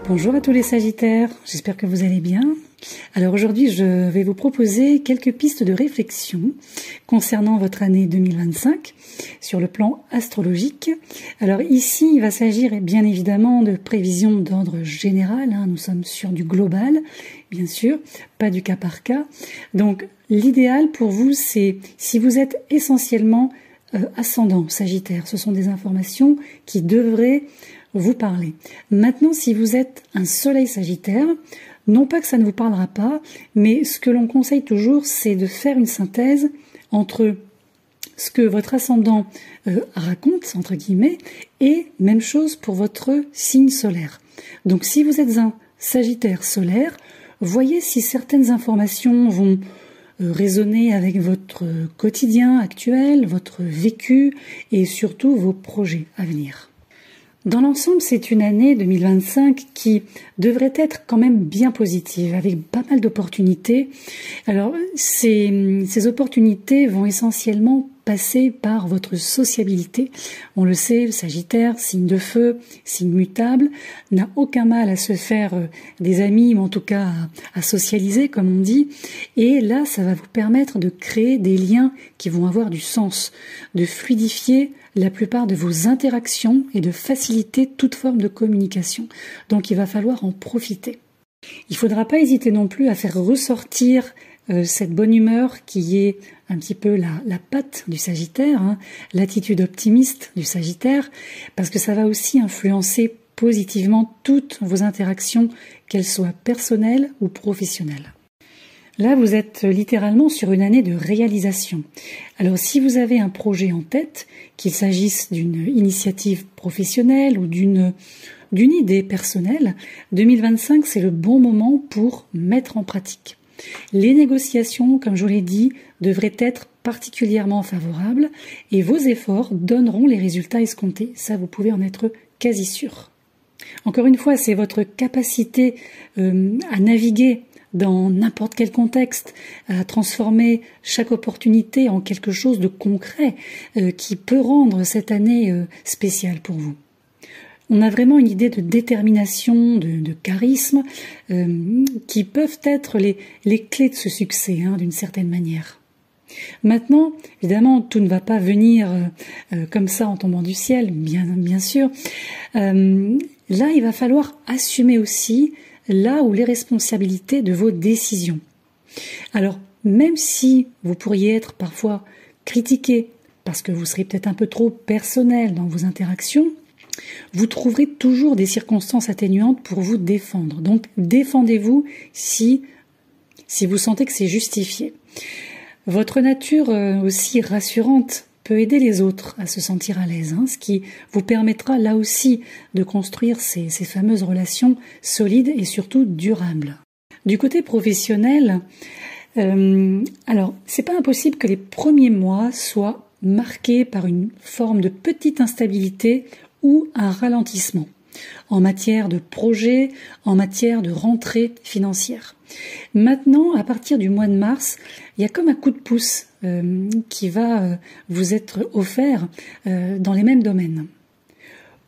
Bonjour à tous les Sagittaires, j'espère que vous allez bien. Alors aujourd'hui, je vais vous proposer quelques pistes de réflexion concernant votre année 2025 sur le plan astrologique. Alors ici, il va s'agir bien évidemment de prévisions d'ordre général, nous sommes sur du global, bien sûr, pas du cas par cas. Donc l'idéal pour vous, c'est si vous êtes essentiellement ascendant Sagittaire, ce sont des informations qui devraient vous parler. Maintenant, si vous êtes un soleil Sagittaire, non pas que ça ne vous parlera pas, mais ce que l'on conseille toujours, c'est de faire une synthèse entre ce que votre ascendant raconte, entre guillemets, et même chose pour votre signe solaire. Donc si vous êtes un Sagittaire solaire, voyez si certaines informations vont résonner avec votre quotidien actuel, votre vécu et surtout vos projets à venir. Dans l'ensemble, c'est une année 2025 qui devrait être quand même bien positive, avec pas mal d'opportunités. Alors, ces opportunités vont essentiellement passer par votre sociabilité. On le sait, le Sagittaire, signe de feu, signe mutable, n'a aucun mal à se faire des amis, ou en tout cas à socialiser, comme on dit. Et là, ça va vous permettre de créer des liens qui vont avoir du sens, de fluidifier la plupart de vos interactions et de faciliter toute forme de communication. Donc il va falloir en profiter. Il ne faudra pas hésiter non plus à faire ressortir cette bonne humeur qui est un petit peu la patte du Sagittaire, l'attitude optimiste du Sagittaire, parce que ça va aussi influencer positivement toutes vos interactions, qu'elles soient personnelles ou professionnelles. Là, vous êtes littéralement sur une année de réalisation. Alors, si vous avez un projet en tête, qu'il s'agisse d'une initiative professionnelle ou d'une idée personnelle, 2025, c'est le bon moment pour mettre en pratique. Les négociations, comme je vous l'ai dit, devraient être particulièrement favorables et vos efforts donneront les résultats escomptés. Ça, vous pouvez en être quasi sûr. Encore une fois, c'est votre capacité à naviguer dans n'importe quel contexte, à transformer chaque opportunité en quelque chose de concret qui peut rendre cette année spéciale pour vous. On a vraiment une idée de détermination, de charisme, qui peuvent être les clés de ce succès, d'une certaine manière. Maintenant, évidemment, tout ne va pas venir comme ça en tombant du ciel, bien sûr. Là, il va falloir assumer aussi là où les responsabilités de vos décisions. Alors, même si vous pourriez être parfois critiqué parce que vous serez peut-être un peu trop personnel dans vos interactions, vous trouverez toujours des circonstances atténuantes pour vous défendre. Donc, défendez-vous si vous sentez que c'est justifié. Votre nature aussi rassurante peut aider les autres à se sentir à l'aise, ce qui vous permettra là aussi de construire ces fameuses relations solides et surtout durables. Du côté professionnel, alors c'est pas impossible que les premiers mois soient marqués par une forme de petite instabilité ou un ralentissement en matière de projet, en matière de rentrée financière. Maintenant, à partir du mois de mars, il y a comme un coup de pouce qui va vous être offert dans les mêmes domaines.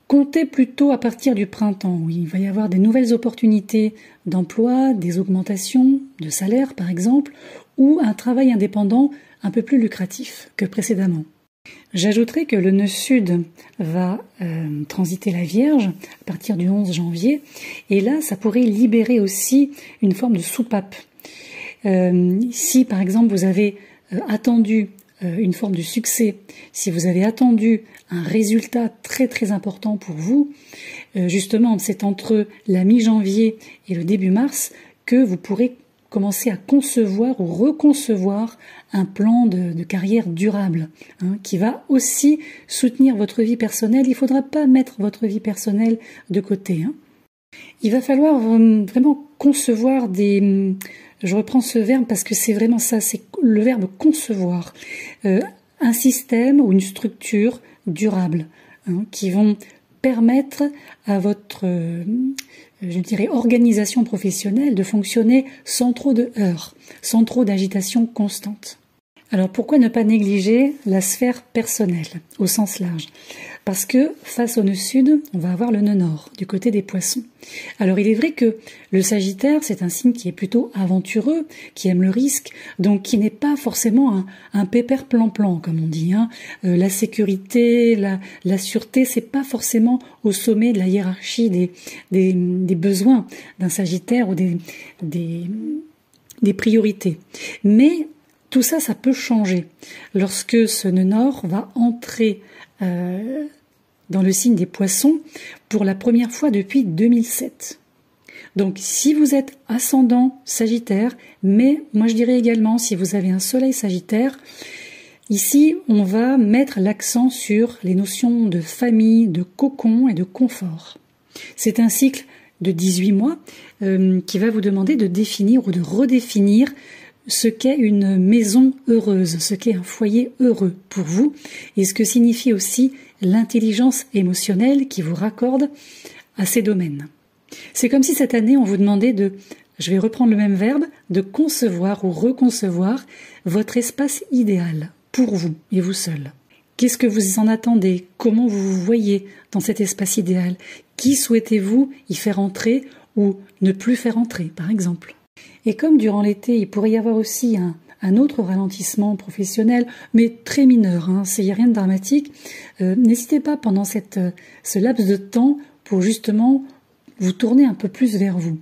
Comptez plutôt à partir du printemps, où il va y avoir des nouvelles opportunités d'emploi, des augmentations de salaire par exemple, ou un travail indépendant un peu plus lucratif que précédemment. J'ajouterai que le nœud sud va transiter la Vierge à partir du 11 janvier et là ça pourrait libérer aussi une forme de soupape. Si par exemple vous avez attendu une forme de succès, si vous avez attendu un résultat très très important pour vous, justement c'est entre la mi-janvier et le début mars que vous pourrez commencer à concevoir ou reconcevoir un plan de carrière durable qui va aussi soutenir votre vie personnelle. Il ne faudra pas mettre votre vie personnelle de côté. Il va falloir vraiment concevoir je reprends ce verbe parce que c'est vraiment ça, c'est le verbe concevoir, un système ou une structure durable qui vont permettre à votre organisation professionnelle de fonctionner sans trop de heurts, sans trop d'agitation constante. Alors pourquoi ne pas négliger la sphère personnelle au sens large? Parce que face au nœud sud, on va avoir le nœud nord, du côté des poissons. Alors il est vrai que le Sagittaire, c'est un signe qui est plutôt aventureux, qui aime le risque, donc qui n'est pas forcément un pépère plan-plan, comme on dit. La sécurité, la sûreté, c'est pas forcément au sommet de la hiérarchie des besoins d'un Sagittaire ou des priorités. Mais tout ça, ça peut changer lorsque ce nœud nord va entrer dans le signe des poissons pour la première fois depuis 2007. Donc si vous êtes ascendant Sagittaire, mais moi je dirais également si vous avez un soleil Sagittaire, ici on va mettre l'accent sur les notions de famille, de cocon et de confort. C'est un cycle de 18 mois qui va vous demander de définir ou de redéfinir ce qu'est une maison heureuse, ce qu'est un foyer heureux pour vous, et ce que signifie aussi l'intelligence émotionnelle qui vous raccorde à ces domaines. C'est comme si cette année on vous demandait je vais reprendre le même verbe, de concevoir ou reconcevoir votre espace idéal pour vous et vous seul. Qu'est-ce que vous en attendez? Comment vous vous voyez dans cet espace idéal? Qui souhaitez-vous y faire entrer ou ne plus faire entrer, par exemple? Et comme durant l'été, il pourrait y avoir aussi un autre ralentissement professionnel, mais très mineur, il n'y a rien de dramatique, n'hésitez pas pendant ce laps de temps pour justement vous tourner un peu plus vers vous.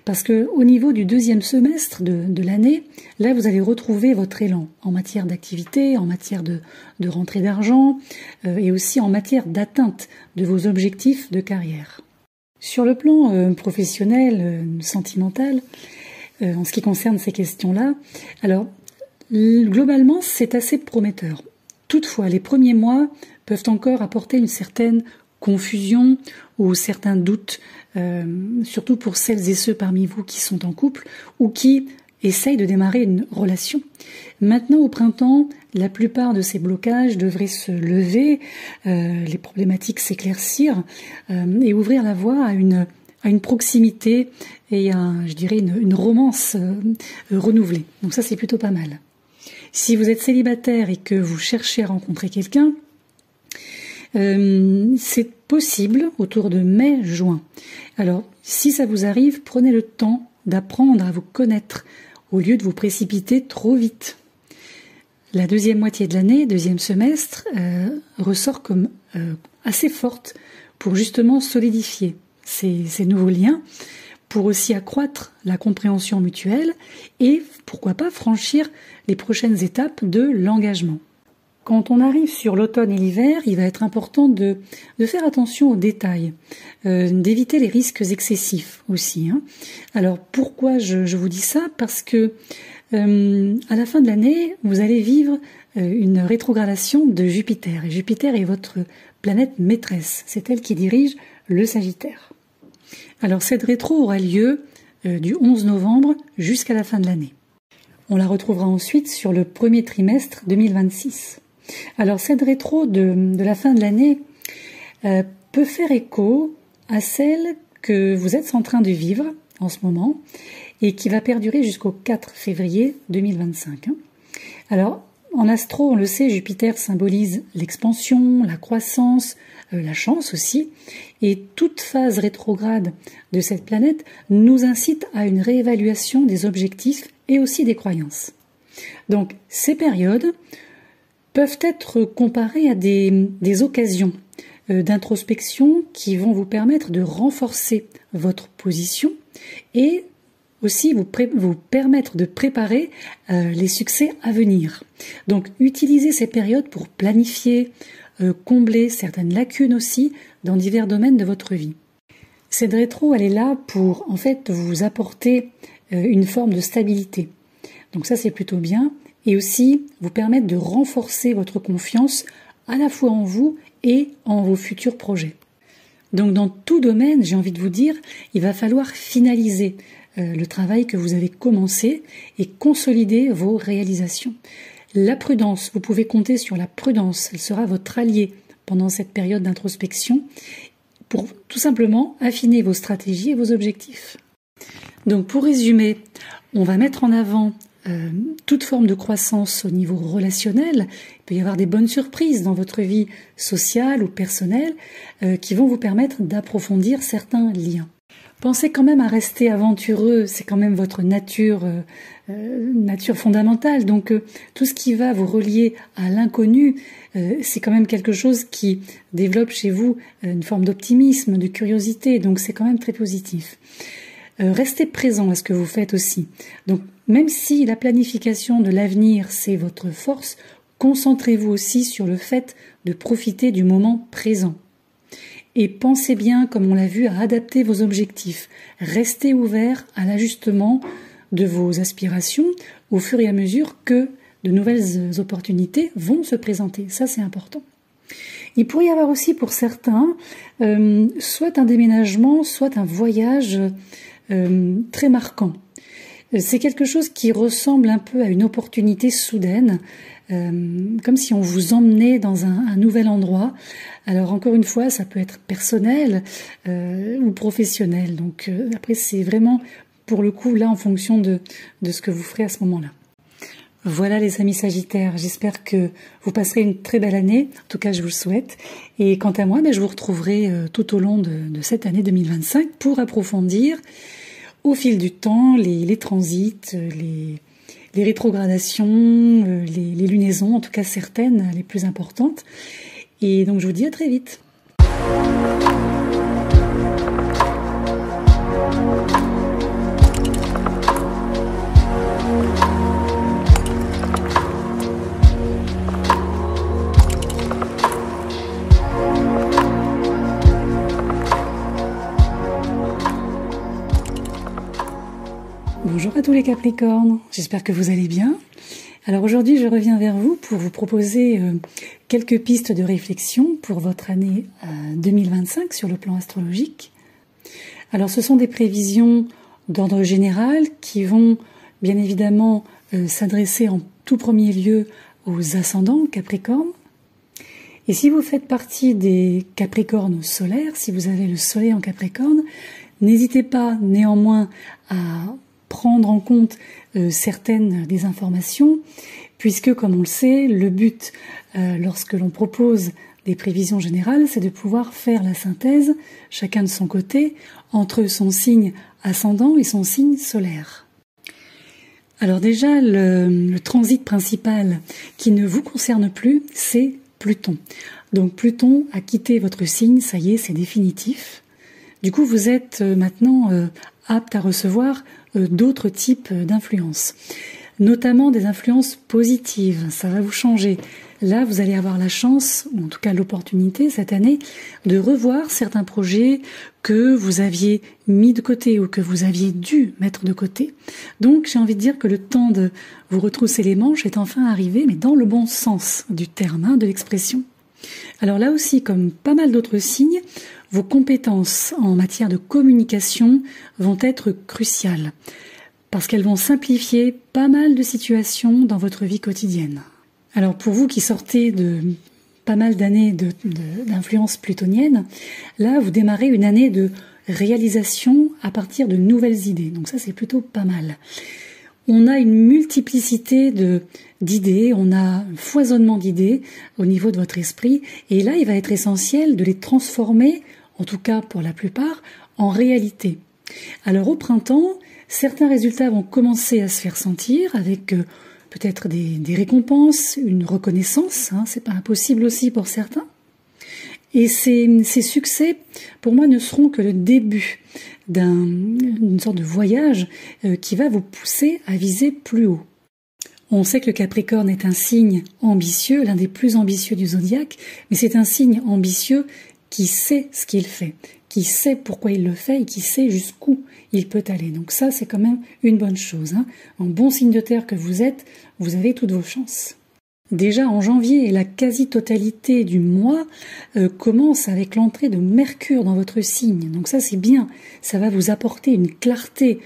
Parce que au niveau du deuxième semestre de l'année, là vous allez retrouver votre élan en matière d'activité, en matière de rentrée d'argent et aussi en matière d'atteinte de vos objectifs de carrière. Sur le plan professionnel, sentimental, en ce qui concerne ces questions-là, alors globalement c'est assez prometteur. Toutefois, les premiers mois peuvent encore apporter une certaine confusion ou certains doutes, surtout pour celles et ceux parmi vous qui sont en couple ou qui essayent de démarrer une relation. Maintenant, au printemps, la plupart de ces blocages devraient se lever, les problématiques s'éclaircir et ouvrir la voie à une proximité et je dirais une romance renouvelée. Donc ça, c'est plutôt pas mal. Si vous êtes célibataire et que vous cherchez à rencontrer quelqu'un, c'est possible autour de mai-juin. Alors, si ça vous arrive, prenez le temps d'apprendre à vous connaître au lieu de vous précipiter trop vite. La deuxième moitié de l'année, deuxième semestre, ressort comme assez forte pour justement solidifier ces nouveaux liens, pour aussi accroître la compréhension mutuelle et pourquoi pas franchir les prochaines étapes de l'engagement. Quand on arrive sur l'automne et l'hiver, il va être important de faire attention aux détails, d'éviter les risques excessifs aussi. Alors pourquoi je vous dis ça? Parce que à la fin de l'année, vous allez vivre une rétrogradation de Jupiter. Et Jupiter est votre planète maîtresse, c'est elle qui dirige le Sagittaire. Alors cette rétro aura lieu du 11 novembre jusqu'à la fin de l'année. On la retrouvera ensuite sur le premier trimestre 2026. Alors cette rétro de la fin de l'année peut faire écho à celle que vous êtes en train de vivre en ce moment et qui va perdurer jusqu'au 4 février 2025. Alors en astro, on le sait, Jupiter symbolise l'expansion, la croissance, la chance aussi, et toute phase rétrograde de cette planète nous incite à une réévaluation des objectifs et aussi des croyances. Donc ces périodes peuvent être comparées à des occasions d'introspection qui vont vous permettre de renforcer votre position et aussi vous permettre de préparer les succès à venir. Donc utilisez ces périodes pour planifier, combler certaines lacunes aussi dans divers domaines de votre vie. Cette rétro, elle est là pour en fait vous apporter une forme de stabilité. Donc ça c'est plutôt bien et aussi vous permettre de renforcer votre confiance à la fois en vous et en vos futurs projets. Donc dans tout domaine, j'ai envie de vous dire, il va falloir finaliser le travail que vous avez commencé et consolider vos réalisations. La prudence, vous pouvez compter sur la prudence, elle sera votre allié pendant cette période d'introspection pour tout simplement affiner vos stratégies et vos objectifs. Donc pour résumer, on va mettre en avant toute forme de croissance au niveau relationnel. Il peut y avoir des bonnes surprises dans votre vie sociale ou personnelle qui vont vous permettre d'approfondir certains liens. Pensez quand même à rester aventureux, c'est quand même votre nature fondamentale. Donc tout ce qui va vous relier à l'inconnu, c'est quand même quelque chose qui développe chez vous une forme d'optimisme, de curiosité. Donc c'est quand même très positif. Restez présent à ce que vous faites aussi. Donc même si la planification de l'avenir c'est votre force, concentrez-vous aussi sur le fait de profiter du moment présent. Et pensez bien, comme on l'a vu, à adapter vos objectifs. Restez ouvert à l'ajustement de vos aspirations au fur et à mesure que de nouvelles opportunités vont se présenter. Ça, c'est important. Il pourrait y avoir aussi pour certains soit un déménagement, soit un voyage très marquant. C'est quelque chose qui ressemble un peu à une opportunité soudaine, comme si on vous emmenait dans un nouvel endroit. Alors encore une fois, ça peut être personnel ou professionnel. Donc après, c'est vraiment pour le coup là en fonction de ce que vous ferez à ce moment-là. Voilà les amis Sagittaires, j'espère que vous passerez une très belle année, en tout cas je vous le souhaite. Et quant à moi, je vous retrouverai tout au long de cette année 2025 pour approfondir au fil du temps les transits, les rétrogradations, les lunaisons, en tout cas certaines, les plus importantes. Et donc je vous dis à très vite. Bonjour à tous les Capricornes, j'espère que vous allez bien. Alors aujourd'hui je reviens vers vous pour vous proposer quelques pistes de réflexion pour votre année 2025 sur le plan astrologique. Alors ce sont des prévisions d'ordre général qui vont bien évidemment s'adresser en tout premier lieu aux ascendants Capricornes. Et si vous faites partie des Capricornes solaires, si vous avez le soleil en Capricorne, n'hésitez pas néanmoins à prendre en compte certaines des informations, puisque comme on le sait, le but lorsque l'on propose des prévisions générales, c'est de pouvoir faire la synthèse, chacun de son côté, entre son signe ascendant et son signe solaire. Alors déjà, le transit principal qui ne vous concerne plus, c'est Pluton. Donc Pluton a quitté votre signe, ça y est, c'est définitif. Du coup, vous êtes maintenant apte à recevoir d'autres types d'influences, notamment des influences positives. Ça va vous changer. Là, vous allez avoir la chance, ou en tout cas l'opportunité cette année, de revoir certains projets que vous aviez mis de côté ou que vous aviez dû mettre de côté. Donc, j'ai envie de dire que le temps de vous retrousser les manches est enfin arrivé, mais dans le bon sens du terme, de l'expression. Alors là aussi, comme pas mal d'autres signes, vos compétences en matière de communication vont être cruciales parce qu'elles vont simplifier pas mal de situations dans votre vie quotidienne. Alors pour vous qui sortez de pas mal d'années d'influence plutonienne, là vous démarrez une année de réalisation à partir de nouvelles idées. Donc ça c'est plutôt pas mal. On a une multiplicité d'idées, on a un foisonnement d'idées au niveau de votre esprit et là il va être essentiel de les transformer, en tout cas pour la plupart, en réalité. Alors au printemps, certains résultats vont commencer à se faire sentir avec peut-être des récompenses, une reconnaissance, c'est pas impossible aussi pour certains. Et ces succès, pour moi, ne seront que le début d'une sorte de voyage qui va vous pousser à viser plus haut. On sait que le Capricorne est un signe ambitieux, l'un des plus ambitieux du zodiaque, mais c'est un signe ambitieux qui sait ce qu'il fait, qui sait pourquoi il le fait et qui sait jusqu'où il peut aller. Donc ça, c'est quand même une bonne chose. En bon signe de terre que vous êtes, vous avez toutes vos chances. Déjà en janvier, la quasi-totalité du mois commence avec l'entrée de Mercure dans votre signe. Donc ça, c'est bien. Ça va vous apporter une clarté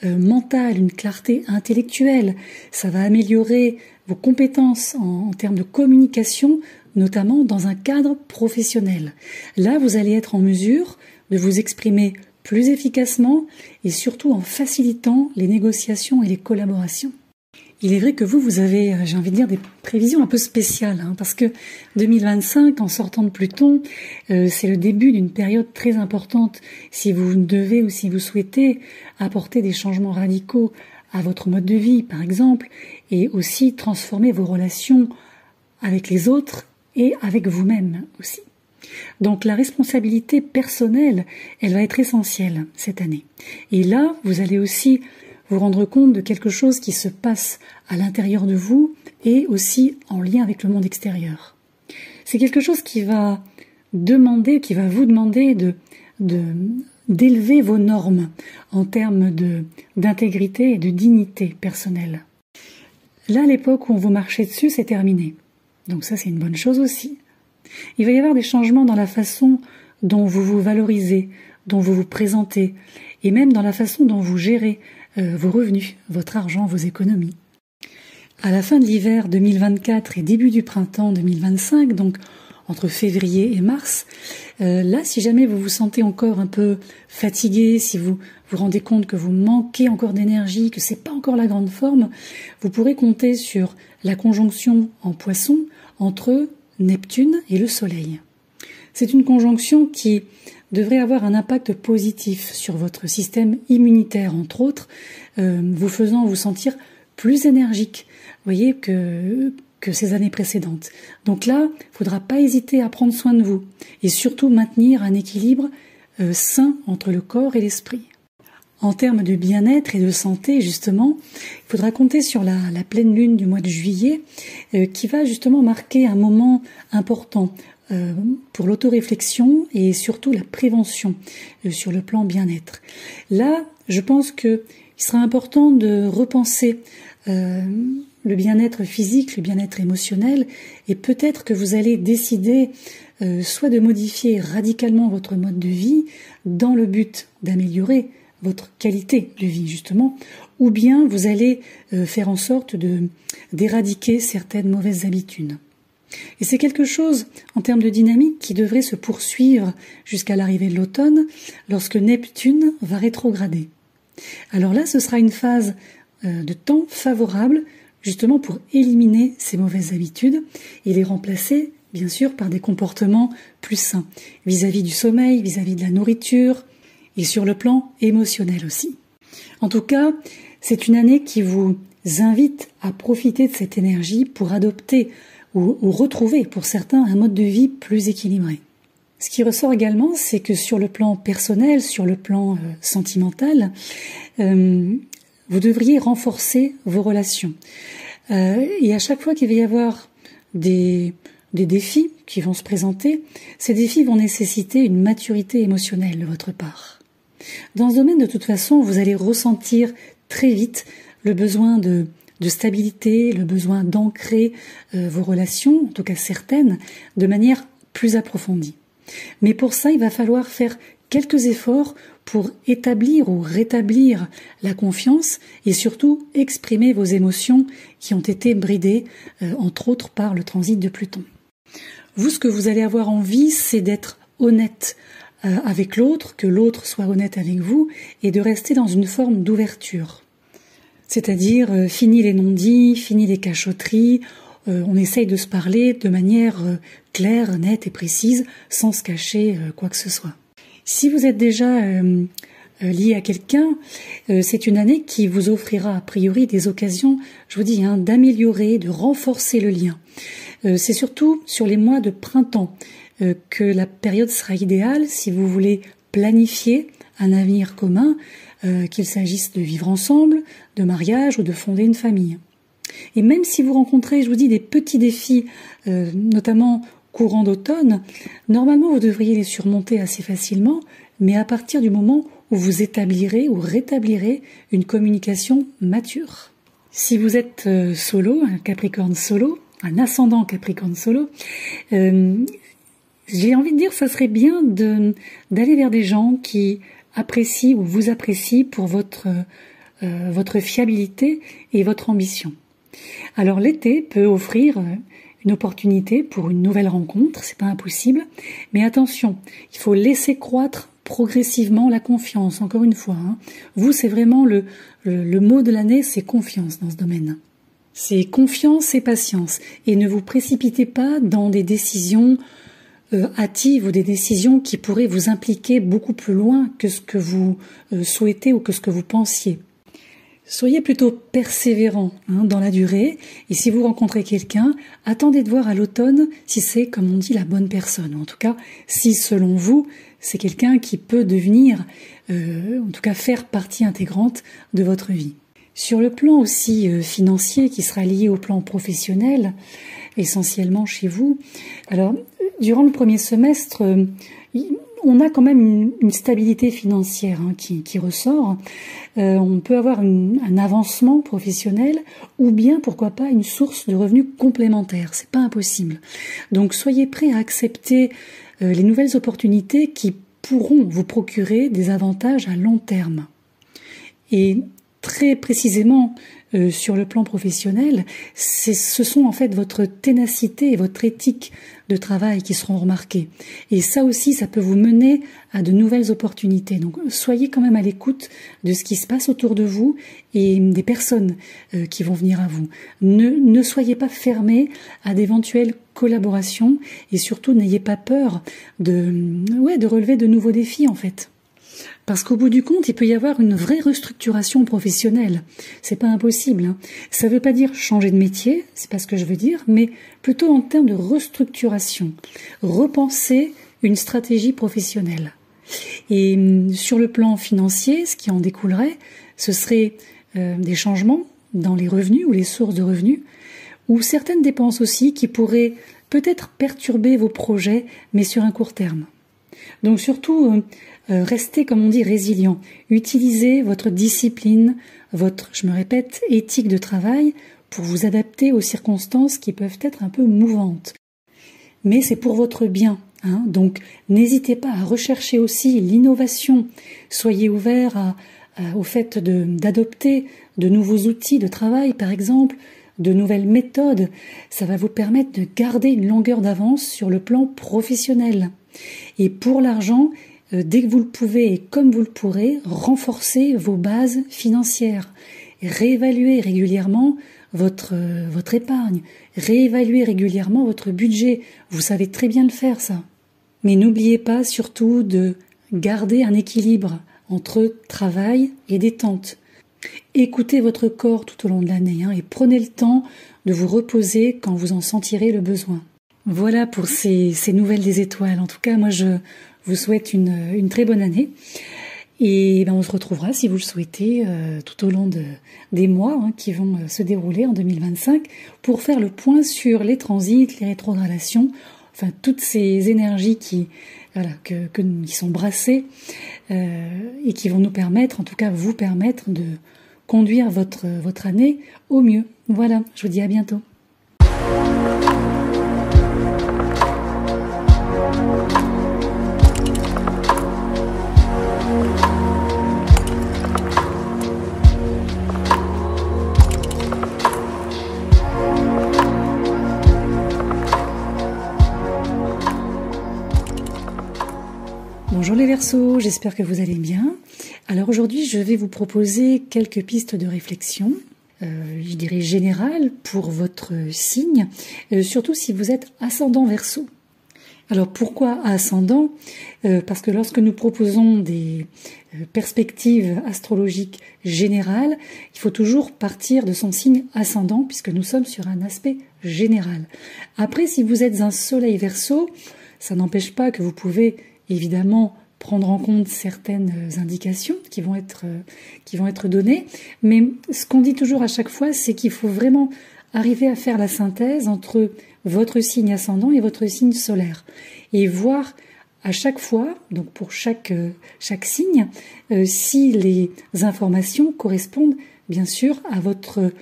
mentale, une clarté intellectuelle. Ça va améliorer vos compétences en termes de communication, notamment dans un cadre professionnel. Là, vous allez être en mesure de vous exprimer plus efficacement et surtout en facilitant les négociations et les collaborations. il est vrai que vous avez, j'ai envie de dire, des prévisions un peu spéciales, hein, parce que 2025, en sortant de Pluton, c'est le début d'une période très importante si vous devez ou si vous souhaitez apporter des changements radicaux à votre mode de vie, par exemple, et aussi transformer vos relations avec les autres et avec vous-même aussi. Donc la responsabilité personnelle, elle va être essentielle cette année. Et là, vous allez aussi vous rendre compte de quelque chose qui se passe à l'intérieur de vous et aussi en lien avec le monde extérieur. C'est quelque chose qui va vous demander d'élever vos normes en termes d'intégrité et de dignité personnelle. Là, l'époque où on vous marchait dessus, c'est terminé. Donc ça, c'est une bonne chose aussi. Il va y avoir des changements dans la façon dont vous vous valorisez, dont vous vous présentez, et même dans la façon dont vous gérez vos revenus, votre argent, vos économies. À la fin de l'hiver 2024 et début du printemps 2025, donc entre février et mars, là, si jamais vous vous sentez encore un peu fatigué, si vous vous rendez compte que vous manquez encore d'énergie, que c'est pas encore la grande forme, vous pourrez compter sur la conjonction en Poisson entre Neptune et le Soleil. C'est une conjonction qui devrait avoir un impact positif sur votre système immunitaire, entre autres, vous faisant vous sentir plus énergique, vous voyez, que ces années précédentes. Donc là, il ne faudra pas hésiter à prendre soin de vous et surtout maintenir un équilibre sain entre le corps et l'esprit. En termes de bien-être et de santé, justement, il faudra compter sur la pleine lune du mois de juillet qui va justement marquer un moment important pour l'autoréflexion et surtout la prévention sur le plan bien-être. Là, je pense qu'il sera important de repenser le bien-être physique, le bien-être émotionnel, et peut-être que vous allez décider soit de modifier radicalement votre mode de vie dans le but d'améliorer votre qualité de vie justement, ou bien vous allez faire en sorte d'éradiquer certaines mauvaises habitudes. Et c'est quelque chose, en termes de dynamique, qui devrait se poursuivre jusqu'à l'arrivée de l'automne, lorsque Neptune va rétrograder. Alors là, ce sera une phase de temps favorable, justement pour éliminer ces mauvaises habitudes et les remplacer, bien sûr, par des comportements plus sains, vis-à-vis du sommeil, vis-à-vis de la nourriture, et sur le plan émotionnel aussi. En tout cas, c'est une année qui vous invite à profiter de cette énergie pour adopter ou retrouver pour certains un mode de vie plus équilibré. Ce qui ressort également, c'est que sur le plan personnel, sur le plan sentimental, vous devriez renforcer vos relations. Et à chaque fois qu'il va y avoir des défis qui vont se présenter, ces défis vont nécessiter une maturité émotionnelle de votre part. Dans ce domaine, de toute façon, vous allez ressentir très vite le besoin de stabilité, le besoin d'ancrer vos relations, en tout cas certaines, de manière plus approfondie. Mais pour ça, il va falloir faire quelques efforts pour établir ou rétablir la confiance et surtout exprimer vos émotions qui ont été bridées, entre autres par le transit de Pluton. Vous, ce que vous allez avoir envie, c'est d'être honnête avec l'autre, que l'autre soit honnête avec vous et de rester dans une forme d'ouverture. C'est-à-dire, fini les non-dits, fini les cachotteries, on essaye de se parler de manière claire, nette et précise, sans se cacher quoi que ce soit. Si vous êtes déjà lié à quelqu'un, c'est une année qui vous offrira a priori des occasions, je vous dis, d'améliorer, de renforcer le lien. C'est surtout sur les mois de printemps que la période sera idéale si vous voulez planifier un avenir commun, qu'il s'agisse de vivre ensemble, de mariage ou de fonder une famille. Et même si vous rencontrez, je vous dis, des petits défis, notamment courant d'automne, normalement vous devriez les surmonter assez facilement, mais à partir du moment où vous établirez ou rétablirez une communication mature. Si vous êtes solo, un Capricorne solo, un ascendant Capricorne solo, j'ai envie de dire que ça serait bien d'aller vers des gens qui apprécient ou vous apprécient pour votre fiabilité et votre ambition. Alors l'été peut offrir une opportunité pour une nouvelle rencontre, c'est pas impossible, mais attention, il faut laisser croître progressivement la confiance, encore une fois. Vous, c'est vraiment le mot de l'année, c'est confiance dans ce domaine. C'est confiance et patience. Et ne vous précipitez pas dans des décisions hâtives ou des décisions qui pourraient vous impliquer beaucoup plus loin que ce que vous souhaitez ou que ce que vous pensiez. Soyez plutôt persévérant dans la durée, et si vous rencontrez quelqu'un, attendez de voir à l'automne si c'est, comme on dit, la bonne personne. En tout cas, si selon vous, c'est quelqu'un qui peut devenir, en tout cas faire partie intégrante de votre vie. Sur le plan aussi financier, qui sera lié au plan professionnel, essentiellement chez vous, alors durant le premier semestre, on a quand même une stabilité financière qui ressort. On peut avoir un avancement professionnel ou bien, pourquoi pas, une source de revenus complémentaires. C'est pas impossible. Donc soyez prêts à accepter les nouvelles opportunités qui pourront vous procurer des avantages à long terme. Et très précisément, sur le plan professionnel, ce sont en fait votre ténacité et votre éthique de travail qui seront remarquées. Et ça aussi, ça peut vous mener à de nouvelles opportunités. Donc soyez quand même à l'écoute de ce qui se passe autour de vous et des personnes qui vont venir à vous. Ne soyez pas fermés à d'éventuelles collaborations et surtout n'ayez pas peur de relever de nouveaux défis en fait. Parce qu'au bout du compte, il peut y avoir une vraie restructuration professionnelle. C'est pas impossible. Ça veut pas dire changer de métier, c'est pas ce que je veux dire, mais plutôt en termes de restructuration. Repenser une stratégie professionnelle. Et sur le plan financier, ce qui en découlerait, ce serait des changements dans les revenus ou les sources de revenus, ou certaines dépenses aussi qui pourraient peut-être perturber vos projets, mais sur un court terme. Donc surtout, restez, comme on dit, résilient. Utilisez votre discipline, je me répète, éthique de travail pour vous adapter aux circonstances qui peuvent être un peu mouvantes. Mais c'est pour votre bien. Donc n'hésitez pas à rechercher aussi l'innovation. Soyez ouverts au fait d'adopter de nouveaux outils de travail, par exemple, de nouvelles méthodes. Ça va vous permettre de garder une longueur d'avance sur le plan professionnel. Et pour l'argent, dès que vous le pouvez et comme vous le pourrez, renforcez vos bases financières. Réévaluez régulièrement votre épargne. Réévaluez régulièrement votre budget. Vous savez très bien le faire, ça. Mais n'oubliez pas surtout de garder un équilibre entre travail et détente. Écoutez votre corps tout au long de l'année et prenez le temps de vous reposer quand vous en sentirez le besoin. Voilà pour ces nouvelles des étoiles. En tout cas, moi, je vous souhaite une très bonne année. Et on se retrouvera, si vous le souhaitez, tout au long des mois qui vont se dérouler en 2025 pour faire le point sur les transits, les rétrogradations, enfin toutes ces énergies qui sont brassées et qui vont nous permettre, en tout cas vous permettre de conduire votre année au mieux. Voilà, je vous dis à bientôt. Bonjour les Verseaux, j'espère que vous allez bien. Alors aujourd'hui, je vais vous proposer quelques pistes de réflexion, je dirais générales pour votre signe, surtout si vous êtes ascendant Verseau. Alors pourquoi ascendant ? Parce que lorsque nous proposons des perspectives astrologiques générales, il faut toujours partir de son signe ascendant puisque nous sommes sur un aspect général. Après, si vous êtes un soleil Verseau, ça n'empêche pas que vous pouvez évidemment prendre en compte certaines indications qui vont être données, mais ce qu'on dit toujours à chaque fois, c'est qu'il faut vraiment arriver à faire la synthèse entre votre signe ascendant et votre signe solaire et voir à chaque fois, donc pour chaque signe, si les informations correspondent bien sûr à votre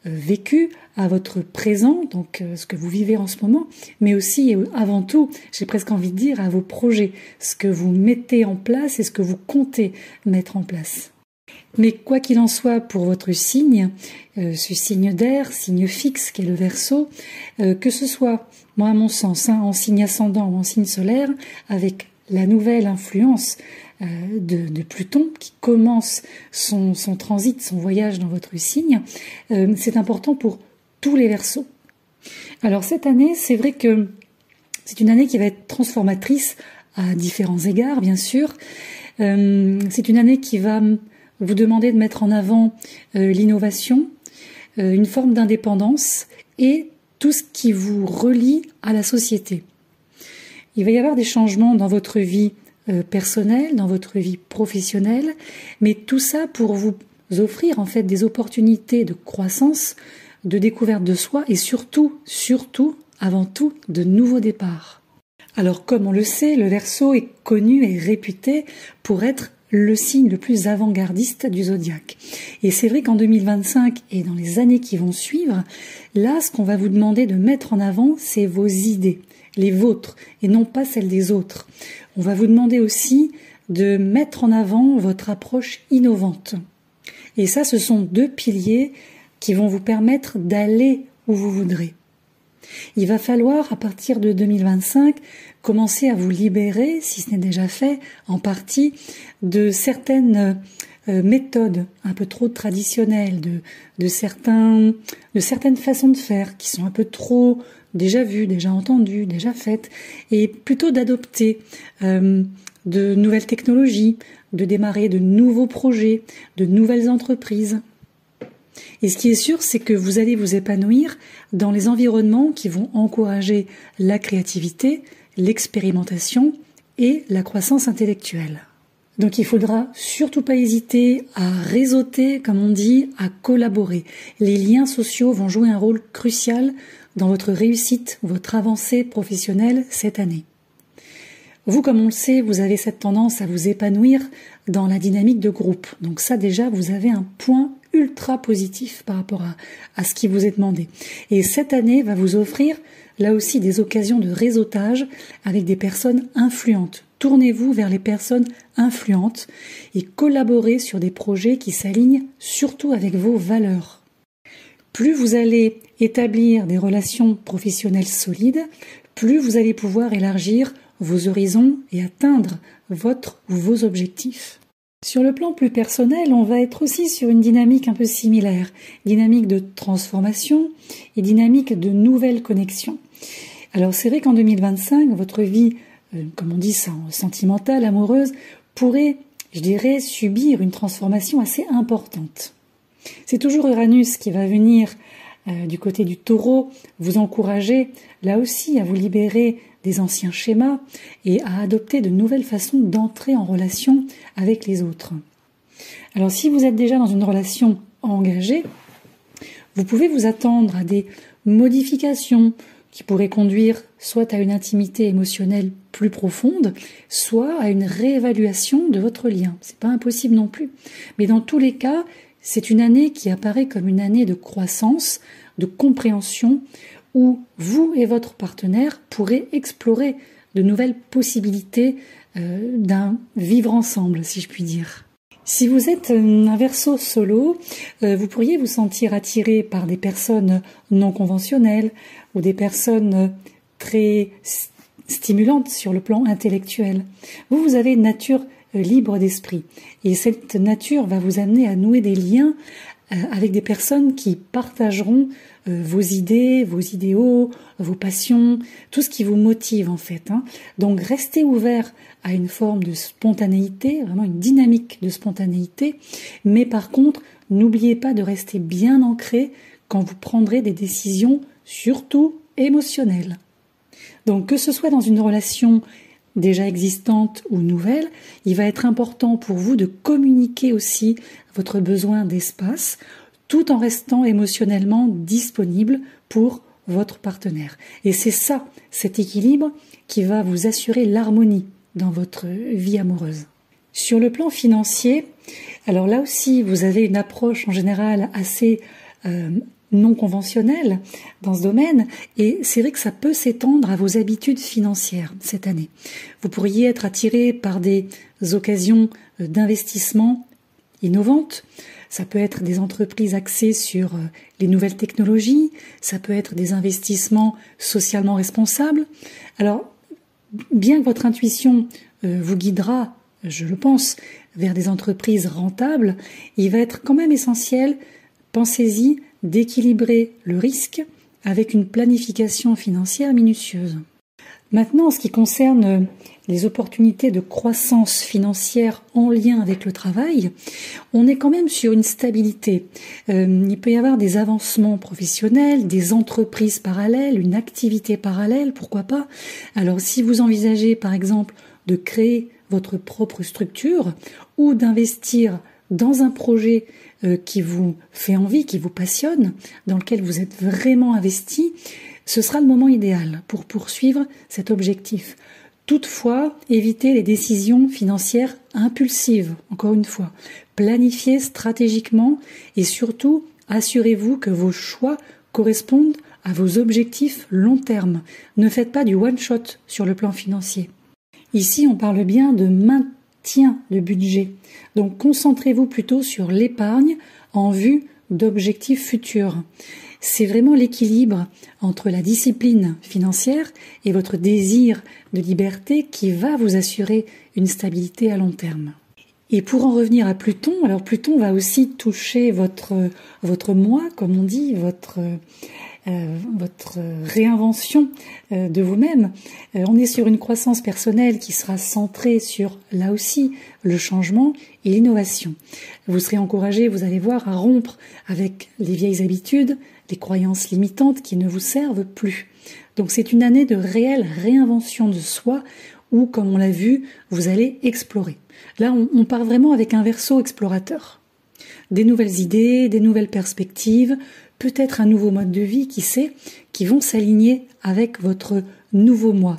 vécu, à votre présent, donc ce que vous vivez en ce moment, mais aussi et avant tout, j'ai presque envie de dire, à vos projets, ce que vous mettez en place et ce que vous comptez mettre en place. Mais quoi qu'il en soit pour votre signe, ce signe d'air, signe fixe qu'est le Verseau, que ce soit, moi à mon sens, en signe ascendant ou en signe solaire, avec la nouvelle influence de Pluton qui commence son transit, son voyage dans votre signe, c'est important pour tous les Verseaux. Alors cette année, c'est vrai que c'est une année qui va être transformatrice à différents égards, bien sûr. C'est une année qui va vous demander de mettre en avant l'innovation, une forme d'indépendance et tout ce qui vous relie à la société. Il va y avoir des changements dans votre vie personnelle, dans votre vie professionnelle, mais tout ça pour vous offrir en fait des opportunités de croissance, de découverte de soi et surtout, avant tout, de nouveaux départs. Alors comme on le sait, le Verseau est connu et réputé pour être le signe le plus avant-gardiste du zodiaque. Et c'est vrai qu'en 2025 et dans les années qui vont suivre, là, ce qu'on va vous demander de mettre en avant, c'est vos idées, les vôtres, et non pas celles des autres. On va vous demander aussi de mettre en avant votre approche innovante. Et ça, ce sont deux piliers qui vont vous permettre d'aller où vous voudrez. Il va falloir, à partir de 2025, commencer à vous libérer, si ce n'est déjà fait, en partie, de certaines méthodes un peu trop traditionnelles, de certaines façons de faire qui sont un peu trop déjà vues, déjà entendues, déjà faites, et plutôt d'adopter de nouvelles technologies, de démarrer de nouveaux projets, de nouvelles entreprises. Et ce qui est sûr, c'est que vous allez vous épanouir dans les environnements qui vont encourager la créativité, l'expérimentation et la croissance intellectuelle. Donc il faudra surtout pas hésiter à réseauter, comme on dit, à collaborer. Les liens sociaux vont jouer un rôle crucial dans votre réussite, votre avancée professionnelle cette année. Vous, comme on le sait, vous avez cette tendance à vous épanouir dans la dynamique de groupe. Donc ça déjà, vous avez un point ultra positif par rapport à ce qui vous est demandé. Et cette année va vous offrir là aussi des occasions de réseautage avec des personnes influentes. Tournez-vous vers les personnes influentes et collaborez sur des projets qui s'alignent surtout avec vos valeurs. Plus vous allez établir des relations professionnelles solides, plus vous allez pouvoir élargir vos horizons et atteindre votre ou vos objectifs. Sur le plan plus personnel, on va être aussi sur une dynamique un peu similaire, dynamique de transformation et dynamique de nouvelles connexions. Alors c'est vrai qu'en 2025, votre vie, comme on dit sentimentale, amoureuse, pourrait, je dirais, subir une transformation assez importante. C'est toujours Uranus qui va venir du côté du Taureau vous encourager là aussi à vous libérer des anciens schémas et à adopter de nouvelles façons d'entrer en relation avec les autres. Alors si vous êtes déjà dans une relation engagée, vous pouvez vous attendre à des modifications qui pourraient conduire soit à une intimité émotionnelle plus profonde, soit à une réévaluation de votre lien. C'est pas impossible non plus. Mais dans tous les cas, c'est une année qui apparaît comme une année de croissance, de compréhension, où vous et votre partenaire pourrez explorer de nouvelles possibilités d'un vivre ensemble, si je puis dire. Si vous êtes un Verseau solo, vous pourriez vous sentir attiré par des personnes non conventionnelles ou des personnes très stimulantes sur le plan intellectuel. Vous avez une nature libre d'esprit et cette nature va vous amener à nouer des liens avec des personnes qui partageront vos idées, vos idéaux, vos passions, tout ce qui vous motive en fait. Donc restez ouvert à une forme de spontanéité, vraiment une dynamique de spontanéité, mais par contre, n'oubliez pas de rester bien ancré quand vous prendrez des décisions, surtout émotionnelles. Donc que ce soit dans une relation déjà existante ou nouvelle, il va être important pour vous de communiquer aussi votre besoin d'espace, tout en restant émotionnellement disponible pour votre partenaire. Et c'est ça, cet équilibre, qui va vous assurer l'harmonie dans votre vie amoureuse. Sur le plan financier, alors là aussi, vous avez une approche en général assez non conventionnelle dans ce domaine, et c'est vrai que ça peut s'étendre à vos habitudes financières cette année. Vous pourriez être attiré par des occasions d'investissement innovantes. Ça peut être des entreprises axées sur les nouvelles technologies, ça peut être des investissements socialement responsables. Alors, bien que votre intuition vous guidera, je le pense, vers des entreprises rentables, il va être quand même essentiel, pensez-y, d'équilibrer le risque avec une planification financière minutieuse. Maintenant, en ce qui concerne les opportunités de croissance financière en lien avec le travail, on est quand même sur une stabilité. Il peut y avoir des avancements professionnels, des entreprises parallèles, une activité parallèle, pourquoi pas. Alors si vous envisagez par exemple de créer votre propre structure ou d'investir dans un projet qui vous fait envie, qui vous passionne, dans lequel vous êtes vraiment investi, ce sera le moment idéal pour poursuivre cet objectif. Toutefois, évitez les décisions financières impulsives, encore une fois. Planifiez stratégiquement et surtout, assurez-vous que vos choix correspondent à vos objectifs long terme. Ne faites pas du one-shot sur le plan financier. Ici, on parle bien de maintien de budget. Donc, concentrez-vous plutôt sur l'épargne en vue d'objectifs futurs. C'est vraiment l'équilibre entre la discipline financière et votre désir de liberté qui va vous assurer une stabilité à long terme. Et pour en revenir à Pluton, alors Pluton va aussi toucher votre moi, comme on dit, votre réinvention de vous-même. On est sur une croissance personnelle qui sera centrée sur, là aussi, le changement et l'innovation. Vous serez encouragé, vous allez voir, à rompre avec les vieilles habitudes, les croyances limitantes qui ne vous servent plus. Donc c'est une année de réelle réinvention de soi où, comme on l'a vu, vous allez explorer. Là, on part vraiment avec un Verseau explorateur. Des nouvelles idées, des nouvelles perspectives, peut-être un nouveau mode de vie, qui sait, qui vont s'aligner avec votre nouveau moi.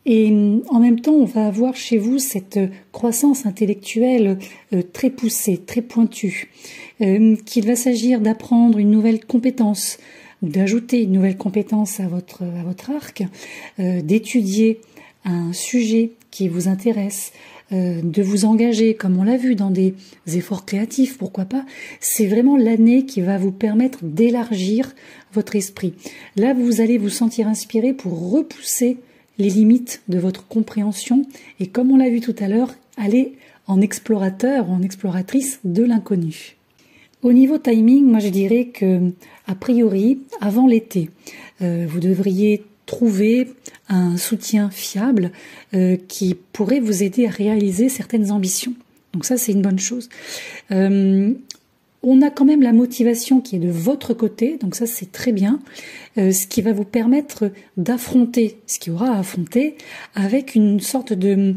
Et en même temps, on va avoir chez vous cette croissance intellectuelle très poussée, très pointue, qu'il va s'agir d'apprendre une nouvelle compétence, d'ajouter une nouvelle compétence à votre arc, d'étudier un sujet qui vous intéresse, de vous engager, comme on l'a vu, dans des efforts créatifs, pourquoi pas. C'est vraiment l'année qui va vous permettre d'élargir votre esprit. Là, vous allez vous sentir inspiré pour repousser les limites de votre compréhension et, comme on l'a vu tout à l'heure, aller en explorateur ou en exploratrice de l'inconnu. Au niveau timing, moi je dirais que, a priori, avant l'été, vous devriez trouver un soutien fiable qui pourrait vous aider à réaliser certaines ambitions. Donc ça, c'est une bonne chose. On a quand même la motivation qui est de votre côté, donc ça c'est très bien, ce qui va vous permettre d'affronter ce qu'il y aura à affronter avec une sorte de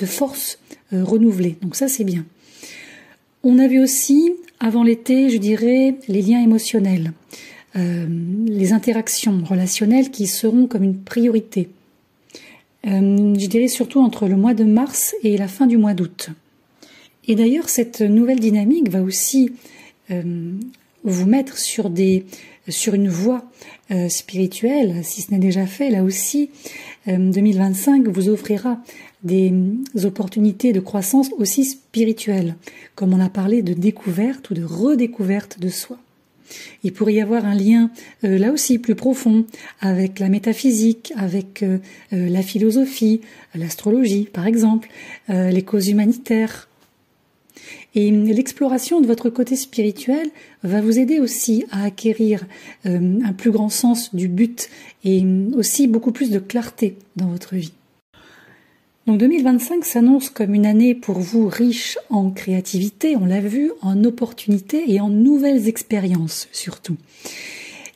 force renouvelée. Donc ça c'est bien. On a vu aussi, avant l'été, je dirais, les liens émotionnels, les interactions relationnelles qui seront comme une priorité. Je dirais surtout entre le mois de mars et la fin du mois d'août. Et d'ailleurs, cette nouvelle dynamique va aussi vous mettre sur une voie spirituelle, si ce n'est déjà fait. Là aussi, 2025 vous offrira des opportunités de croissance aussi spirituelle, comme on a parlé de découverte ou de redécouverte de soi. Il pourrait y avoir un lien, là aussi, plus profond avec la métaphysique, avec la philosophie, l'astrologie, par exemple, les causes humanitaires. Et l'exploration de votre côté spirituel va vous aider aussi à acquérir un plus grand sens du but et aussi beaucoup plus de clarté dans votre vie. Donc 2025 s'annonce comme une année pour vous riche en créativité, on l'a vu, en opportunités et en nouvelles expériences surtout.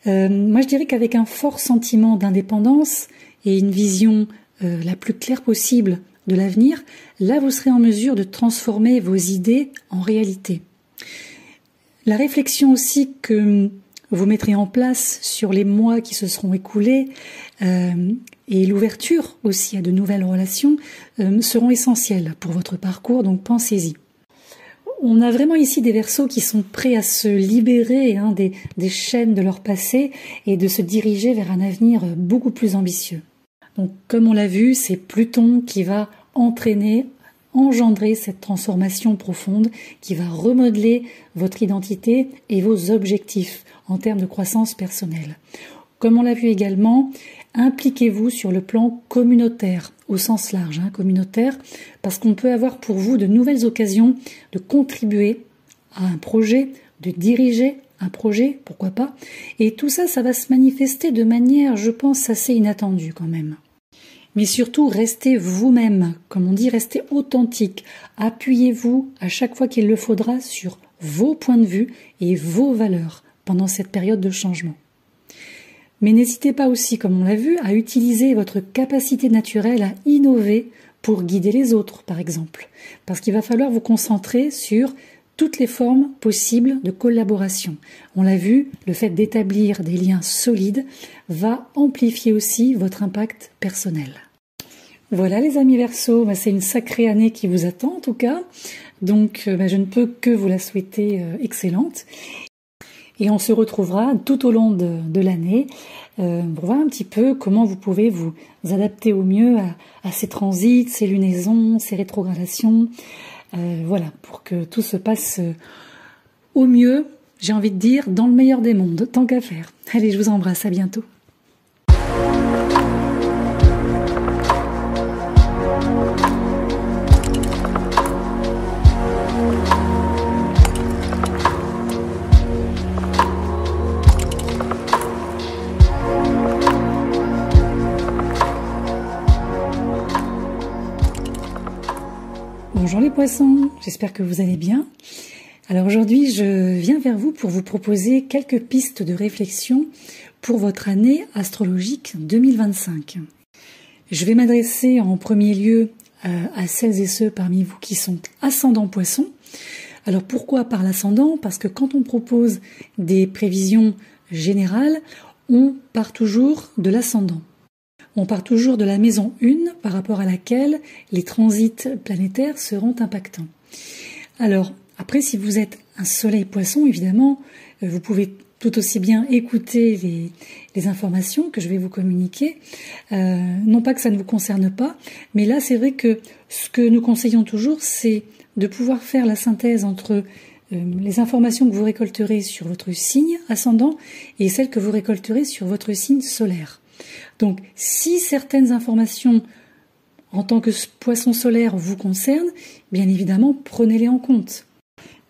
Moi je dirais qu'avec un fort sentiment d'indépendance et une vision la plus claire possible de l'avenir, là vous serez en mesure de transformer vos idées en réalité. La réflexion aussi que vous mettrez en place sur les mois qui se seront écoulés et l'ouverture aussi à de nouvelles relations seront essentielles pour votre parcours, donc pensez-y. On a vraiment ici des Verseaux qui sont prêts à se libérer des chaînes de leur passé et de se diriger vers un avenir beaucoup plus ambitieux. Donc, comme on l'a vu, c'est Pluton qui va engendrer cette transformation profonde, qui va remodeler votre identité et vos objectifs en termes de croissance personnelle. Comme on l'a vu également, impliquez-vous sur le plan communautaire, au sens large, communautaire, parce qu'on peut avoir pour vous de nouvelles occasions de contribuer à un projet, de diriger un projet, pourquoi pas. Et tout ça, ça va se manifester de manière, je pense, assez inattendue quand même. Mais surtout, restez vous-même, comme on dit, restez authentique. Appuyez-vous à chaque fois qu'il le faudra sur vos points de vue et vos valeurs pendant cette période de changement. Mais n'hésitez pas aussi, comme on l'a vu, à utiliser votre capacité naturelle à innover pour guider les autres, par exemple. Parce qu'il va falloir vous concentrer sur toutes les formes possibles de collaboration. On l'a vu, le fait d'établir des liens solides va amplifier aussi votre impact personnel. Voilà les amis Verseaux, c'est une sacrée année qui vous attend en tout cas. Donc je ne peux que vous la souhaiter excellente. Et on se retrouvera tout au long de l'année pour voir un petit peu comment vous pouvez vous adapter au mieux à ces transits, ces lunaisons, ces rétrogradations. Voilà, pour que tout se passe au mieux, j'ai envie de dire, dans le meilleur des mondes, tant qu'à faire. Allez, je vous embrasse, à bientôt. Bonjour les poissons, j'espère que vous allez bien. Alors aujourd'hui, je viens vers vous pour vous proposer quelques pistes de réflexion pour votre année astrologique 2025. Je vais m'adresser en premier lieu à celles et ceux parmi vous qui sont ascendants poissons. Alors pourquoi par l'ascendant? Parce que quand on propose des prévisions générales, on part toujours de l'ascendant. On part toujours de la maison 1 par rapport à laquelle les transits planétaires seront impactants. Alors, après, si vous êtes un soleil poisson, évidemment, vous pouvez tout aussi bien écouter les informations que je vais vous communiquer. Non pas que ça ne vous concerne pas, mais là, c'est vrai que ce que nous conseillons toujours, c'est de pouvoir faire la synthèse entre les informations que vous récolterez sur votre signe ascendant et celles que vous récolterez sur votre signe solaire. Donc, si certaines informations en tant que poisson solaire vous concernent, bien évidemment, prenez-les en compte.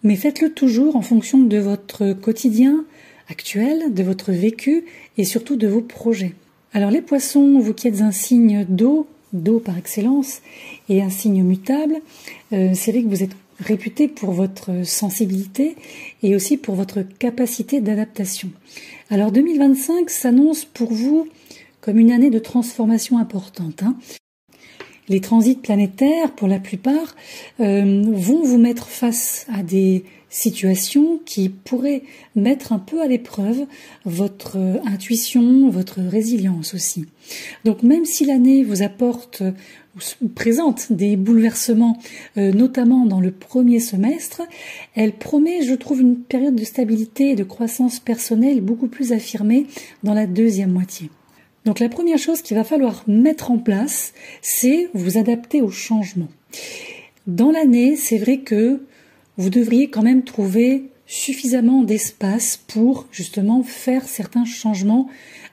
Mais faites-le toujours en fonction de votre quotidien actuel, de votre vécu et surtout de vos projets. Alors les poissons, vous qui êtes un signe d'eau par excellence, et un signe mutable, c'est vrai que vous êtes réputé pour votre sensibilité et aussi pour votre capacité d'adaptation. Alors 2025 s'annonce pour vous comme une année de transformation importante. Les transits planétaires, pour la plupart, vont vous mettre face à des situations qui pourraient mettre un peu à l'épreuve votre intuition, votre résilience aussi. Donc même si l'année vous apporte ou présente des bouleversements, notamment dans le premier semestre, elle promet, je trouve, une période de stabilité et de croissance personnelle beaucoup plus affirmée dans la deuxième moitié. Donc la première chose qu'il va falloir mettre en place, c'est vous adapter au changement. Dans l'année, c'est vrai que vous devriez quand même trouver suffisamment d'espace pour justement faire certains changements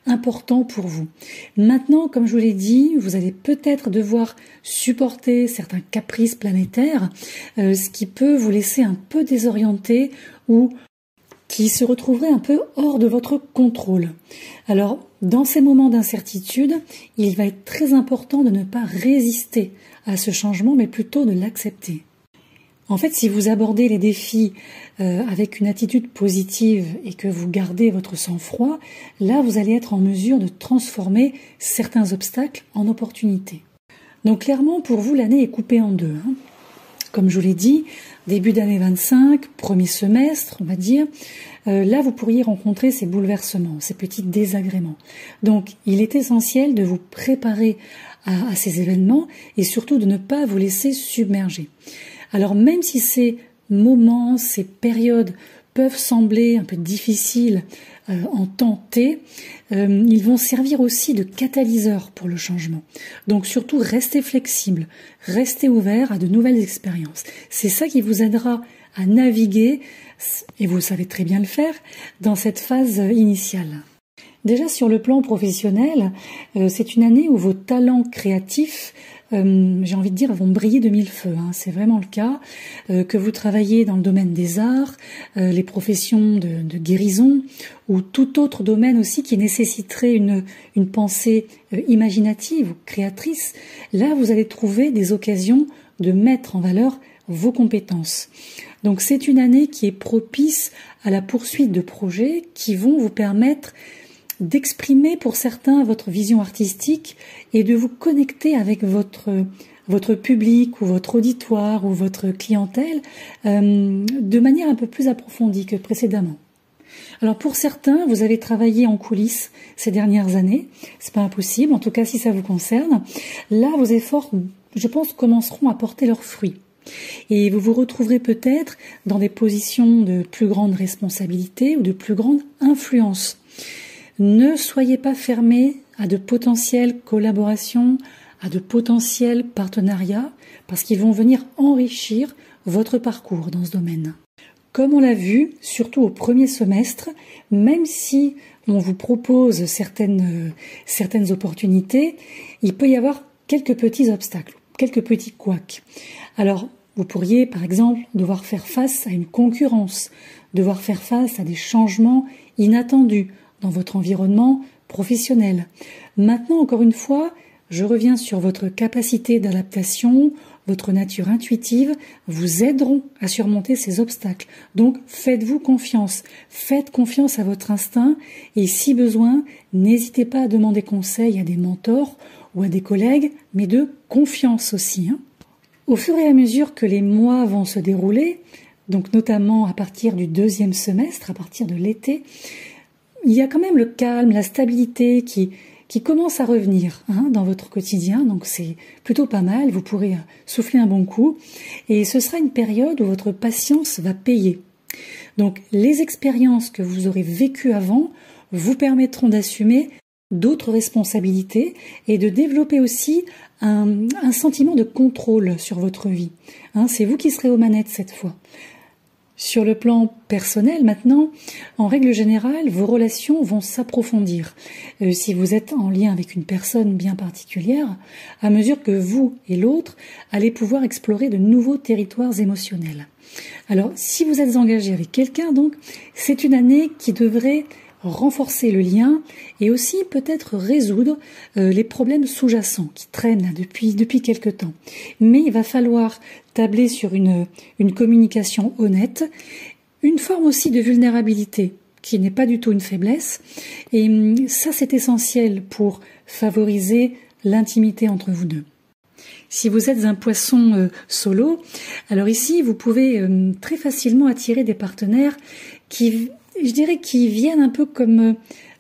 importants pour vous. Maintenant, comme je vous l'ai dit, vous allez peut-être devoir supporter certains caprices planétaires, ce qui peut vous laisser un peu désorienté ou qui se retrouverait un peu hors de votre contrôle. Alors, dans ces moments d'incertitude, il va être très important de ne pas résister à ce changement, mais plutôt de l'accepter. En fait, si vous abordez les défis avec une attitude positive et que vous gardez votre sang-froid, là, vous allez être en mesure de transformer certains obstacles en opportunités. Donc clairement, pour vous, l'année est coupée en deux. Comme je vous l'ai dit, début d'année 25, premier semestre, on va dire, là vous pourriez rencontrer ces bouleversements, ces petits désagréments. Donc il est essentiel de vous préparer à ces événements et surtout de ne pas vous laisser submerger. Alors même si ces moments, ces périodes peuvent sembler un peu difficiles en temps T, ils vont servir aussi de catalyseur pour le changement. Donc surtout, restez flexible, restez ouvert à de nouvelles expériences. C'est ça qui vous aidera à naviguer, et vous savez très bien le faire, dans cette phase initiale. Déjà sur le plan professionnel, c'est une année où vos talents créatifs j'ai envie de dire, vont briller de mille feux. C'est vraiment le cas. Que vous travaillez dans le domaine des arts, les professions de guérison, ou tout autre domaine aussi qui nécessiterait une pensée imaginative ou créatrice, là vous allez trouver des occasions de mettre en valeur vos compétences. Donc c'est une année qui est propice à la poursuite de projets qui vont vous permettre d'exprimer pour certains votre vision artistique et de vous connecter avec votre public ou votre auditoire ou votre clientèle de manière un peu plus approfondie que précédemment. Alors pour certains, vous avez travaillé en coulisses ces dernières années, c'est pas impossible, en tout cas si ça vous concerne. Là, vos efforts, je pense, commenceront à porter leurs fruits. Et vous vous retrouverez peut-être dans des positions de plus grande responsabilité ou de plus grande influence. Ne soyez pas fermés à de potentielles collaborations, à de potentiels partenariats, parce qu'ils vont venir enrichir votre parcours dans ce domaine. Comme on l'a vu, surtout au premier semestre, même si on vous propose certaines opportunités, il peut y avoir quelques petits obstacles, quelques petits couacs. Alors, vous pourriez, par exemple, devoir faire face à une concurrence, devoir faire face à des changements inattendus dans votre environnement professionnel. Maintenant, encore une fois, je reviens sur votre capacité d'adaptation, votre nature intuitive vous aideront à surmonter ces obstacles. Donc, faites-vous confiance. Faites confiance à votre instinct et si besoin, n'hésitez pas à demander conseil à des mentors ou à des collègues, mais de confiance aussi. Au fur et à mesure que les mois vont se dérouler, donc notamment à partir du deuxième semestre, à partir de l'été, il y a quand même le calme, la stabilité qui commence à revenir dans votre quotidien, donc c'est plutôt pas mal, vous pourrez souffler un bon coup, et ce sera une période où votre patience va payer. Donc les expériences que vous aurez vécues avant vous permettront d'assumer d'autres responsabilités et de développer aussi un sentiment de contrôle sur votre vie. C'est vous qui serez aux manettes cette fois. Sur le plan personnel, maintenant, en règle générale, vos relations vont s'approfondir. Si vous êtes en lien avec une personne bien particulière, à mesure que vous et l'autre allez pouvoir explorer de nouveaux territoires émotionnels. Alors, si vous êtes engagé avec quelqu'un, donc, c'est une année qui devrait renforcer le lien et aussi peut-être résoudre les problèmes sous-jacents qui traînent là, depuis quelque temps. Mais il va falloir tabler sur une communication honnête, une forme aussi de vulnérabilité qui n'est pas du tout une faiblesse. Et ça, c'est essentiel pour favoriser l'intimité entre vous deux. Si vous êtes un poisson solo, alors ici, vous pouvez très facilement attirer des partenaires qui viennent un peu comme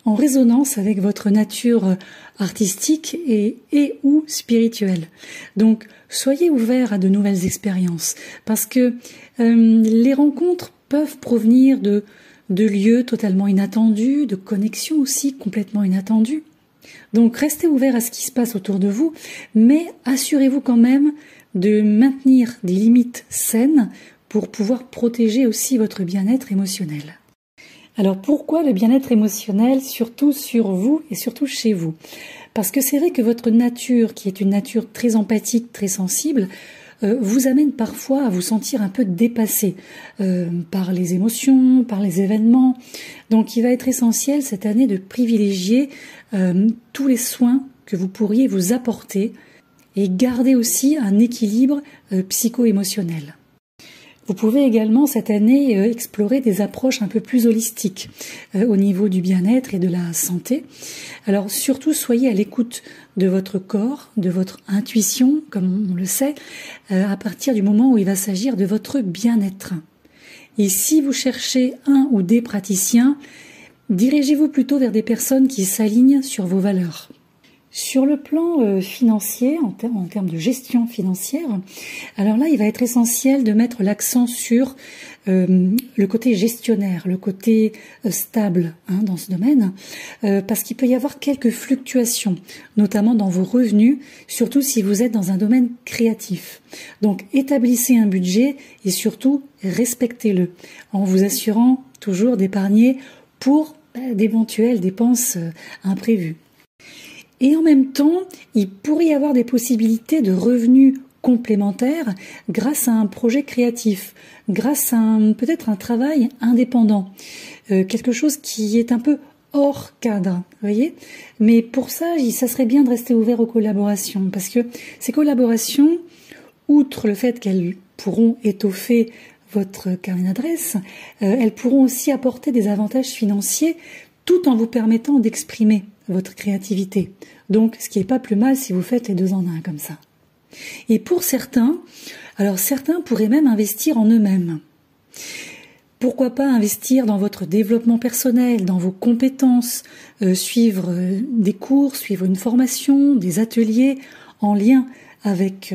en résonance avec votre nature artistique et ou spirituelle. Donc, soyez ouverts à de nouvelles expériences parce que les rencontres peuvent provenir de lieux totalement inattendus, de connexions aussi complètement inattendues. Donc, restez ouverts à ce qui se passe autour de vous, mais assurez-vous quand même de maintenir des limites saines pour pouvoir protéger aussi votre bien-être émotionnel. Alors pourquoi le bien-être émotionnel, surtout sur vous et surtout chez vous? Parce que c'est vrai que votre nature, qui est une nature très empathique, très sensible, vous amène parfois à vous sentir un peu dépassé par les émotions, par les événements. Donc il va être essentiel cette année de privilégier tous les soins que vous pourriez vous apporter et garder aussi un équilibre psycho-émotionnel. Vous pouvez également cette année explorer des approches un peu plus holistiques au niveau du bien-être et de la santé. Alors surtout soyez à l'écoute de votre corps, de votre intuition, comme on le sait, à partir du moment où il va s'agir de votre bien-être. Et si vous cherchez un ou des praticiens, dirigez-vous plutôt vers des personnes qui s'alignent sur vos valeurs. Sur le plan financier, en termes de gestion financière, alors là, il va être essentiel de mettre l'accent sur le côté gestionnaire, le côté stable dans ce domaine, parce qu'il peut y avoir quelques fluctuations, notamment dans vos revenus, surtout si vous êtes dans un domaine créatif. Donc, établissez un budget et surtout, respectez-le, en vous assurant toujours d'épargner pour d'éventuelles dépenses imprévues. Et en même temps, il pourrait y avoir des possibilités de revenus complémentaires grâce à un projet créatif, grâce à peut-être un travail indépendant, quelque chose qui est un peu hors cadre, vous voyez. Mais pour ça, ça serait bien de rester ouvert aux collaborations, parce que ces collaborations, outre le fait qu'elles pourront étoffer votre carnet d'adresse, elles pourront aussi apporter des avantages financiers tout en vous permettant d'exprimer votre créativité. Donc, ce qui n'est pas plus mal si vous faites les deux en un comme ça. Et pour certains, alors certains pourraient même investir en eux-mêmes. Pourquoi pas investir dans votre développement personnel, dans vos compétences, suivre des cours, suivre une formation, des ateliers en lien avec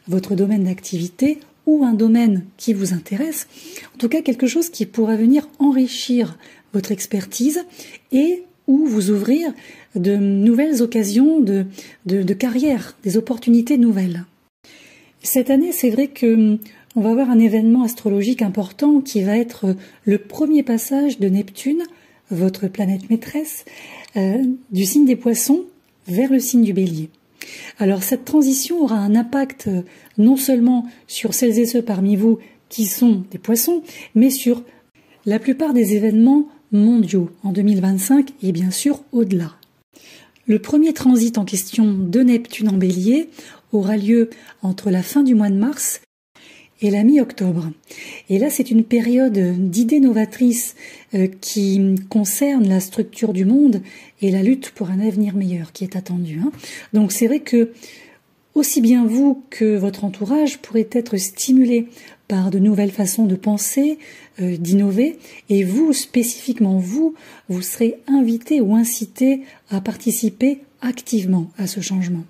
votre domaine d'activité ou un domaine qui vous intéresse. En tout cas, quelque chose qui pourra venir enrichir votre expertise et ou vous ouvrir de nouvelles occasions de carrière, des opportunités nouvelles. Cette année, c'est vrai que on va avoir un événement astrologique important qui va être le premier passage de Neptune, votre planète maîtresse, du signe des Poissons vers le signe du Bélier. Alors cette transition aura un impact non seulement sur celles et ceux parmi vous qui sont des Poissons, mais sur la plupart des événements mondiaux en 2025 et bien sûr au-delà. Le premier transit en question de Neptune en Bélier aura lieu entre la fin du mois de mars et la mi-octobre. Et là, c'est une période d'idées novatrices qui concerne la structure du monde et la lutte pour un avenir meilleur qui est attendue. Donc c'est vrai que aussi bien vous que votre entourage pourraient être stimulés par de nouvelles façons de penser, d'innover, et vous, spécifiquement vous serez invité ou incité à participer activement à ce changement.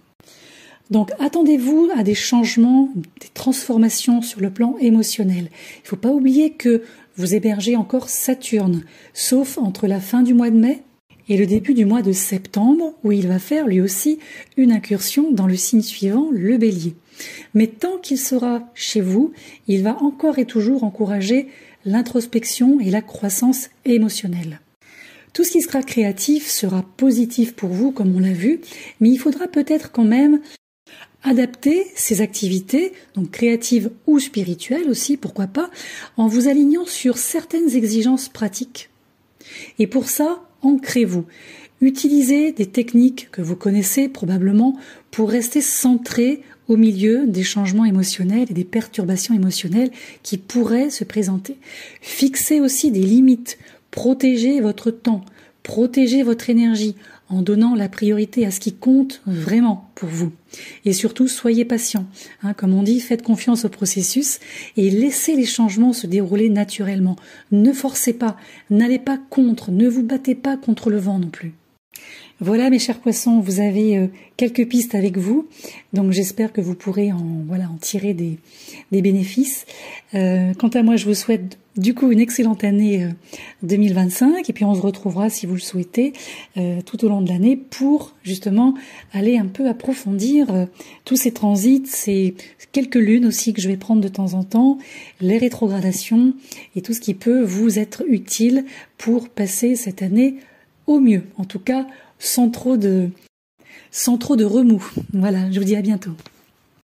Donc attendez-vous à des changements, des transformations sur le plan émotionnel. Il ne faut pas oublier que vous hébergez encore Saturne, sauf entre la fin du mois de mai et le début du mois de septembre, où il va faire lui aussi une incursion dans le signe suivant, le Bélier. Mais tant qu'il sera chez vous, il va encore et toujours encourager l'introspection et la croissance émotionnelle. Tout ce qui sera créatif sera positif pour vous, comme on l'a vu, mais il faudra peut-être quand même adapter ces activités, donc créatives ou spirituelles aussi, pourquoi pas, en vous alignant sur certaines exigences pratiques. Et pour ça, ancrez-vous. Utilisez des techniques que vous connaissez probablement pour rester centré au milieu des changements émotionnels et des perturbations émotionnelles qui pourraient se présenter. Fixez aussi des limites. Protégez votre temps. Protégez votre énergie en donnant la priorité à ce qui compte vraiment pour vous. Et surtout, soyez patient. Comme on dit, faites confiance au processus et laissez les changements se dérouler naturellement. Ne forcez pas, n'allez pas contre, ne vous battez pas contre le vent non plus. Voilà mes chers poissons, vous avez quelques pistes avec vous, donc j'espère que vous pourrez en tirer des bénéfices. Quant à moi, je vous souhaite du coup une excellente année 2025 et puis on se retrouvera si vous le souhaitez tout au long de l'année pour justement aller un peu approfondir tous ces transits, ces quelques lunes aussi que je vais prendre de temps en temps, les rétrogradations et tout ce qui peut vous être utile pour passer cette année au mieux, en tout cas sans trop de remous. Voilà, je vous dis à bientôt.